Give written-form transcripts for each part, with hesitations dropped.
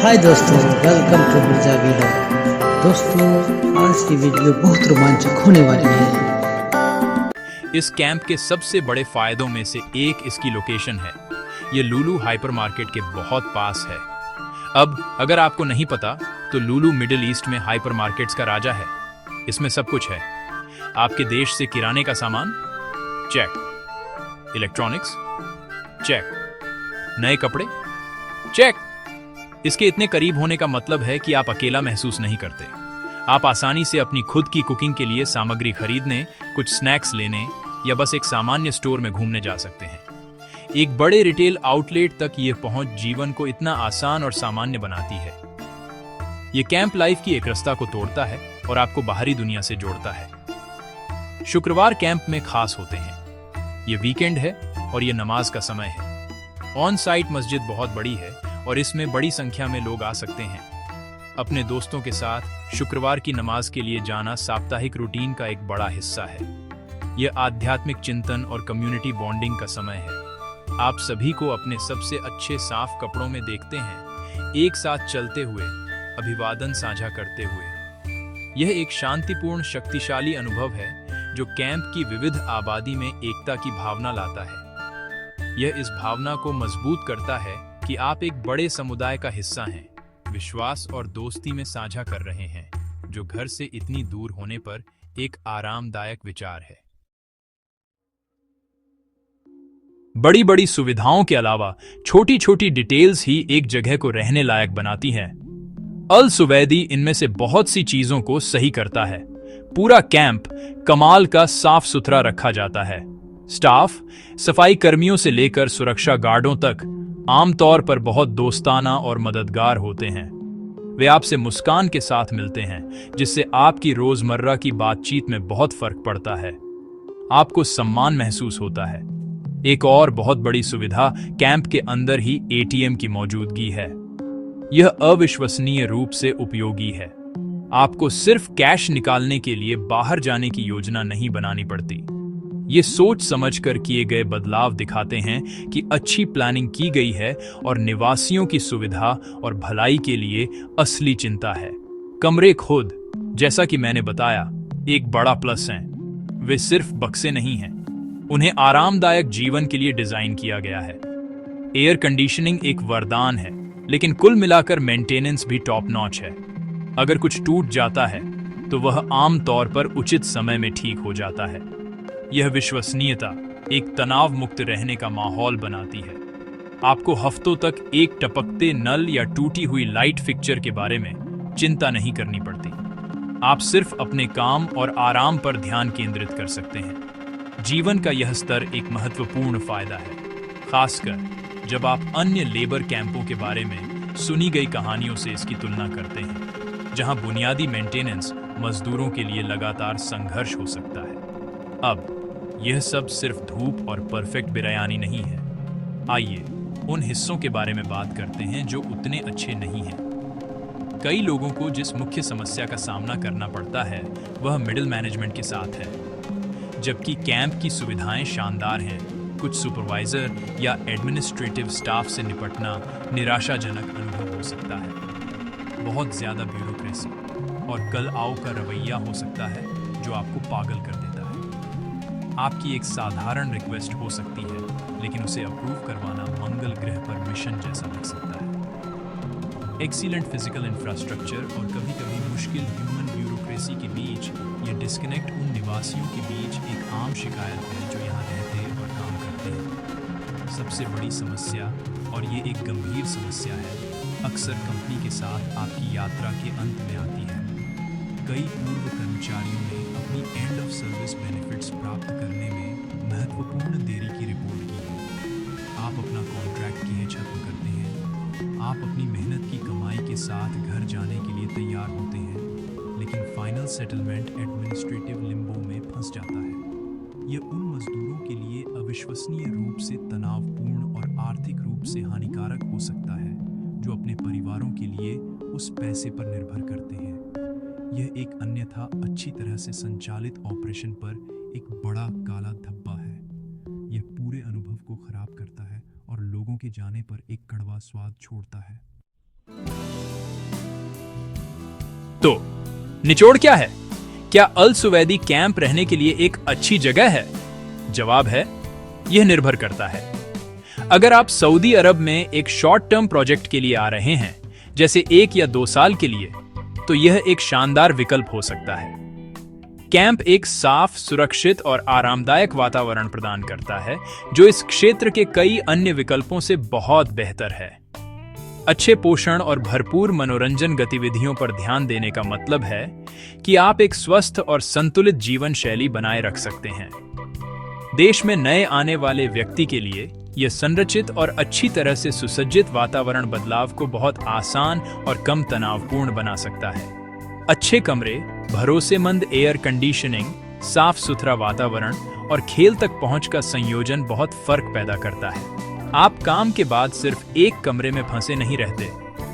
हाय दोस्तों, welcome to Mirza vlog. दोस्तों, आज की वीडियो बहुत रोमांचक होने वाली है। इस कैंप के सबसे बड़े फायदों में से एक इसकी लोकेशन है। ये लुलु हाइपरमार्केट के बहुत पास है। अब अगर आपको नहीं पता तो लुलु मिडिल ईस्ट में हाइपरमार्केट्स का राजा है। इसमें सब कुछ है। आपके देश से किराने का सामान चेक, इलेक्ट्रॉनिक्स चेक, नए कपड़े चेक। इसके इतने करीब होने का मतलब है कि आप अकेला महसूस नहीं करते। आप आसानी से अपनी खुद की कुकिंग के लिए सामग्री खरीदने, कुछ स्नैक्स लेने या बस एक सामान्य स्टोर में घूमने जा सकते हैं। एक बड़े रिटेल आउटलेट तक ये पहुंच जीवन को इतना आसान और सामान्य बनाती है। ये कैंप लाइफ की एकरसता को तोड़ता है और आपको बाहरी दुनिया से जोड़ता है। शुक्रवार कैंप में खास होते हैं। ये वीकेंड है और ये नमाज का समय है। ऑन साइट मस्जिद बहुत बड़ी है और इसमें बड़ी संख्या में लोग आ सकते हैं। अपने दोस्तों के साथ शुक्रवार की नमाज के लिए जाना साप्ताहिक रूटीन का एक बड़ा हिस्सा है। यह आध्यात्मिक चिंतन और कम्युनिटी बॉन्डिंग का समय है। आप सभी को अपने सबसे अच्छे साफ कपड़ों में देखते हैं, एक साथ चलते हुए, अभिवादन साझा करते हुए। यह एक शांतिपूर्ण, शक्तिशाली अनुभव है जो कैंप की विविध आबादी में एकता की भावना लाता है। यह इस भावना को मजबूत करता है कि आप एक बड़े समुदाय का हिस्सा हैं, विश्वास और दोस्ती में साझा कर रहे हैं, जो घर से इतनी दूर होने पर एक आरामदायक विचार है। बड़ी बड़ी सुविधाओं के अलावा छोटी छोटी डिटेल्स ही एक जगह को रहने लायक बनाती हैं। अल सुवैदी इनमें से बहुत सी चीजों को सही करता है। पूरा कैंप कमाल का साफ सुथरा रखा जाता है। स्टाफ, सफाई कर्मियों से लेकर सुरक्षा गार्डों तक, आमतौर पर बहुत दोस्ताना और मददगार होते हैं। वे आपसे मुस्कान के साथ मिलते हैं, जिससे आपकी रोजमर्रा की बातचीत में बहुत फर्क पड़ता है। आपको सम्मान महसूस होता है। एक और बहुत बड़ी सुविधा कैंप के अंदर ही एटीएम की मौजूदगी है। यह अविश्वसनीय रूप से उपयोगी है। आपको सिर्फ कैश निकालने के लिए बाहर जाने की योजना नहीं बनानी पड़ती। ये सोच समझकर किए गए बदलाव दिखाते हैं कि अच्छी प्लानिंग की गई है और निवासियों की सुविधा और भलाई के लिए असली चिंता है। कमरे खुद, जैसा कि मैंने बताया, एक बड़ा प्लस हैं। वे सिर्फ बक्से नहीं हैं, उन्हें आरामदायक जीवन के लिए डिजाइन किया गया है। एयर कंडीशनिंग एक वरदान है, लेकिन कुल मिलाकर मेंटेनेंस भी टॉप नॉच है। अगर कुछ टूट जाता है तो वह आम तौर पर उचित समय में ठीक हो जाता है। यह विश्वसनीयता एक तनाव मुक्त रहने का माहौल बनाती है। आपको हफ्तों तक एक टपकते नल या टूटी हुई लाइट फिक्चर के बारे में चिंता नहीं करनी पड़ती। आप सिर्फ अपने काम और आराम पर ध्यान केंद्रित कर सकते हैं। जीवन का यह स्तर एक महत्वपूर्ण फायदा है, खासकर जब आप अन्य लेबर कैंपों के बारे में सुनी गई कहानियों से इसकी तुलना करते हैं, जहां बुनियादी मेंटेनेंस मजदूरों के लिए लगातार संघर्ष हो सकता है। अब यह सब सिर्फ धूप और परफेक्ट बिरयानी नहीं है। आइए उन हिस्सों के बारे में बात करते हैं जो उतने अच्छे नहीं हैं। कई लोगों को जिस मुख्य समस्या का सामना करना पड़ता है वह मिडिल मैनेजमेंट के साथ है। जबकि कैंप की सुविधाएं शानदार हैं, कुछ सुपरवाइजर या एडमिनिस्ट्रेटिव स्टाफ से निपटना निराशाजनक अनुभव हो सकता है। बहुत ज्यादा ब्यूरोक्रेसी और कल आओ का रवैया हो सकता है जो आपको पागल कर देता है। आपकी एक साधारण रिक्वेस्ट हो सकती है, लेकिन उसे अप्रूव करवाना मंगल ग्रह पर मिशन जैसा लग सकता है। एक्सीलेंट फिजिकल इंफ्रास्ट्रक्चर और कभी-कभी मुश्किल ह्यूमन ब्यूरोक्रेसी के बीच ये डिस्कनेक्ट उन निवासियों के बीच एक आम शिकायत है जो यहाँ रहते और काम करते हैं। सबसे बड़ी समस्या, और ये एक गंभीर समस्या है, अक्सर कंपनी के साथ आपकी यात्रा के अंत में आती है। कई पूर्व कर्मचारियों ने अपनी एंड ऑफ सर्विस बेनिफिट्स प्राप्त करने में महत्वपूर्ण देरी की रिपोर्ट की है। आप अपना कॉन्ट्रैक्ट किए खत्म करते हैं, आप अपनी मेहनत की कमाई के साथ घर जाने के लिए तैयार होते हैं, लेकिन फाइनल सेटलमेंट एडमिनिस्ट्रेटिव लिम्बो में फंस जाता है। यह उन मजदूरों के लिए अविश्वसनीय रूप से तनावपूर्ण और आर्थिक रूप से हानिकारक हो सकता है जो अपने परिवारों के लिए उस पैसे पर निर्भर करते हैं। यह एक अन्यथा अच्छी तरह से संचालित ऑपरेशन पर एक बड़ा काला धब्बा है। यह पूरे अनुभव को खराब करता है और लोगों के जाने पर एक कड़वा स्वाद छोड़ता है। निचोड़ क्या है? क्या अल सुवैदी कैंप रहने के लिए एक अच्छी जगह है? जवाब है, यह निर्भर करता है। अगर आप सऊदी अरब में एक शॉर्ट टर्म प्रोजेक्ट के लिए आ रहे हैं, जैसे 1 या 2 साल के लिए, तो यह एक शानदार विकल्प हो सकता है। कैंप एक साफ, सुरक्षित और आरामदायक वातावरण प्रदान करता है, जो इस क्षेत्र के कई अन्य विकल्पों से बहुत बेहतर है। अच्छे पोषण और भरपूर मनोरंजन गतिविधियों पर ध्यान देने का मतलब है कि आप एक स्वस्थ और संतुलित जीवन शैली बनाए रख सकते हैं। देश में नए आने वाले व्यक्ति के लिए यह संरचित और अच्छी तरह से सुसज्जित वातावरण बदलाव को बहुत आसान और कम तनावपूर्ण बना सकता है। अच्छे कमरे, भरोसेमंद एयर कंडीशनिंग, साफ सुथरा वातावरण और खेल तक पहुंच का संयोजन बहुत फर्क पैदा करता है। आप काम के बाद सिर्फ एक कमरे में फंसे नहीं रहते।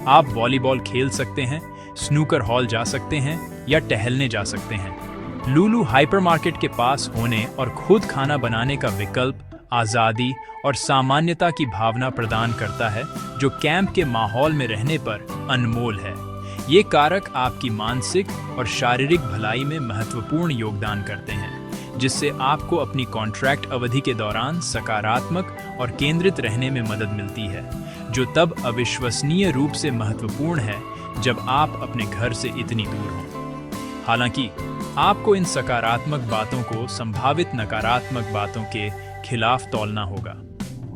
आप वॉलीबॉल खेल सकते हैं, स्नूकर हॉल जा सकते हैं या टहलने जा सकते हैं। लुलु हाइपरमार्केट के पास होने और खुद खाना बनाने का विकल्प आज़ादी और सामान्यता की भावना प्रदान करता है, जो कैंप के माहौल में रहने पर अनमोल है। ये कारक आपकी मानसिक और शारीरिक भलाई में महत्वपूर्ण योगदान करते हैं, जिससे आपको अपनी कॉन्ट्रैक्ट अवधि के दौरान सकारात्मक और केंद्रित रहने में मदद मिलती है, जो तब अविश्वसनीय रूप से महत्वपूर्ण है जब आप अपने घर से इतनी दूर हों। हालांकि आपको इन सकारात्मक बातों को संभावित नकारात्मक बातों के खिलाफ तौलना होगा।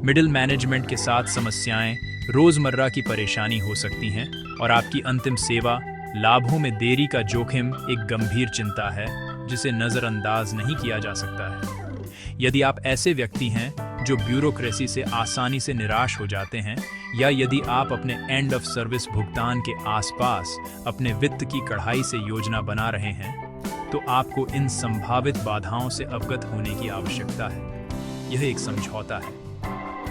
मिडिल मैनेजमेंट के साथ समस्याएं रोजमर्रा की परेशानी हो सकती हैं और आपकी अंतिम सेवा लाभों में देरी का जोखिम एक गंभीर चिंता है, जिसे नजरअंदाज नहीं किया जा सकता है। यदि आप ऐसे व्यक्ति हैं जो ब्यूरोक्रेसी से आसानी से निराश हो जाते हैं, या यदि आप अपने एंड ऑफ सर्विस भुगतान के आसपास अपने वित्त की कढ़ाई से योजना बना रहे हैं, तो आपको इन संभावित बाधाओं से अवगत होने की आवश्यकता है। यह एक समझौता है।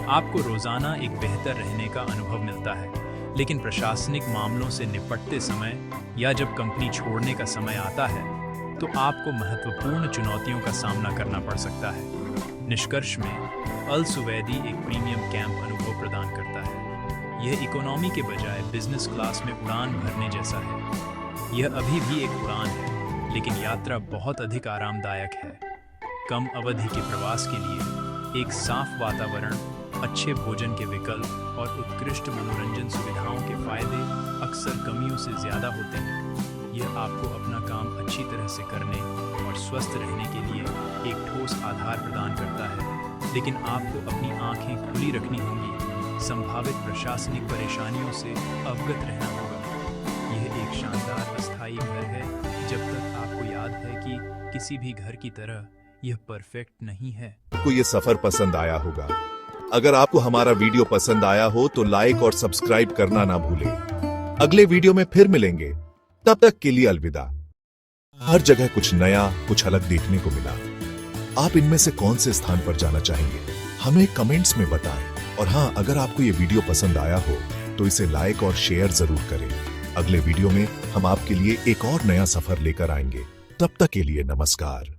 आपको रोजाना एक बेहतर रहने का अनुभव मिलता है, लेकिन प्रशासनिक मामलों से निपटते समय या जब कंपनी छोड़ने का समय आता है, तो आपको महत्वपूर्ण चुनौतियों का सामना करना पड़ सकता है। निष्कर्ष में अल सुवैदी एक प्रीमियम कैंप अनुभव प्रदान करता है। यह इकोनॉमी के बजाय बिजनेस क्लास में उड़ान भरने जैसा है। यह अभी भी एक उड़ान है, लेकिन यात्रा बहुत अधिक आरामदायक है। कम अवधि के प्रवास के लिए एक साफ वातावरण, अच्छे भोजन के विकल्प और उत्कृष्ट मनोरंजन सुविधाओं के फायदे अक्सर कमियों से ज्यादा होते हैं। यह आपको अपना काम अच्छी तरह से करने और स्वस्थ रहने के लिए एक ठोस आधार प्रदान करता है, लेकिन आपको अपनी आंखें खुली रखनी होंगी, संभावित प्रशासनिक परेशानियों से अवगत रहना होगा। यह एक शानदार अस्थायी घर है, जब तक आपको याद है कि किसी भी घर की तरह यह परफेक्ट नहीं है। आपको ये सफर पसंद आया होगा। अगर आपको हमारा वीडियो पसंद आया हो तो लाइक और सब्सक्राइब करना ना भूलें। अगले वीडियो में फिर मिलेंगे, तब तक के लिए अलविदा। हर जगह कुछ नया, कुछ अलग देखने को मिला। आप इनमें से कौन से स्थान पर जाना चाहेंगे, हमें कमेंट्स में बताएं। और हाँ, अगर आपको ये वीडियो पसंद आया हो तो इसे लाइक और शेयर जरूर करें। अगले वीडियो में हम आपके लिए एक और नया सफर लेकर आएंगे। तब तक के लिए नमस्कार।